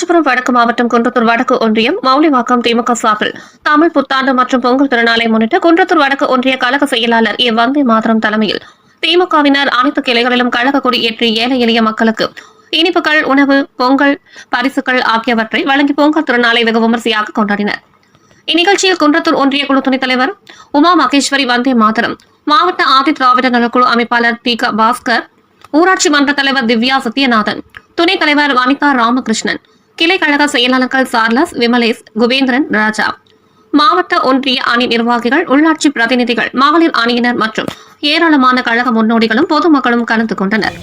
காஞ்சிபுரம் வடக்கு மாவட்டம் குன்றத்தூர் வடக்கு ஒன்றியம் மௌலிவாக்கம் திமுக சார்பில் தமிழ் புத்தாண்டு மற்றும் பொங்கல் திருநாளை முன்னிட்டு குன்றத்தூர் வடக்கு ஒன்றிய கழக செயலாளர் வந்தே மாதரம் தலைமையில் திமுகவினர் அனைத்து கிளைகளிலும் கழக கொடி ஏற்றி ஏழை எளிய மக்களுக்கு இனிப்புகள், உணவு, பொங்கல் பரிசுகள் ஆகியவற்றை வழங்கி பொங்கல் திருநாளை வெகு விமர்சையாக கொண்டாடினர். இந்நிகழ்ச்சியில் குன்றத்தூர் ஒன்றிய குழு துணைத் தலைவர் உமா மகேஸ்வரி வந்தே மாதரம், மாவட்ட ஆதி திராவிட நலக்குழு அமைப்பாளர் டி.க. பாஸ்கர், ஊராட்சி மன்ற தலைவர் திவ்யா சத்யநாதன், துணைத் தலைவர் வனிதா ராமகிருஷ்ணன், கிளை கழக செயலாளர்கள் சார்லஸ், விமலேஷ், குபேந்திரன், ராஜா, மாவட்ட ஒன்றிய அணி நிர்வாகிகள், உள்ளாட்சி பிரதிநிதிகள், மகளிர் அணியினர் மற்றும் ஏராளமான கழக முன்னோடிகளும் பொதுமக்களும் கலந்து கொண்டனர்.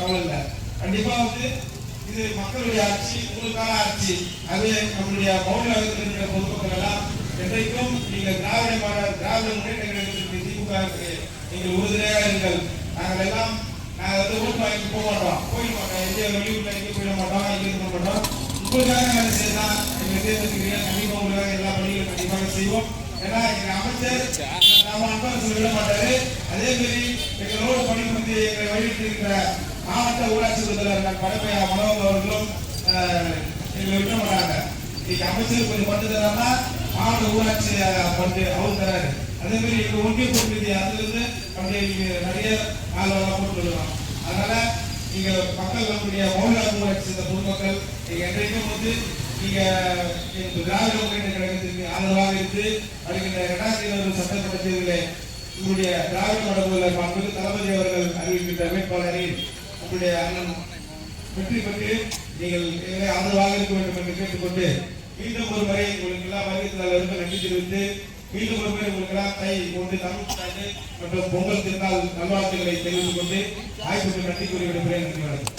மாவட்ட ஊராட்சி தலைவர் படப்பையா மனோகர் அவர்களும் விட மாட்டாங்க. அமைச்சர் கொஞ்சம் பட்டு தராங்கன்னா மாவட்ட ஊராட்சி பட்டு அவர் தராரு. அதே மாதிரி எங்க ஒன்றிய பொறுப்பு அதுல இருந்து அப்படியே நிறைய ஆளுநர் போட்டு வருவாங்க. அதனால நீங்க மக்கள் நம்முடைய மௌலிவாக்கம் ஊராட்சி சேர்ந்த பொதுமக்கள் நீங்க என்றைக்கும் வந்து நீங்க திராவிட முன்னேற்ற கழகத்திற்கு ஆதரவாக இருந்து வருகின்ற 2020 சட்டமன்ற தேர்தலில் உங்களுடைய திராவிட மடபுல மாண்புமிகு தளபதி அவர்கள் அறிவிக்கின்ற வேட்பாளரில் உங்களுடைய அண்ணன் வெற்றி பெற்று நீங்கள் ஆதரவாக இருக்க வேண்டும் என்று கேட்டுக்கொண்டு மீண்டும் ஒரு முறை உங்களுக்கு எல்லா வருகையாளர்களுக்கும் நன்றி தெரிவித்து மீண்டும் ஒரு முறை உங்களுக்கு எல்லாம் கை கொண்டு தமிழ் புத்தாண்டு மற்றும் பொங்கல் திருநாள் நல்வாழ்த்துக்களை தெரிவித்துக் கொண்டு வாய்ப்புக்கு நன்றி கூறி விடுகிறேன். நன்றி.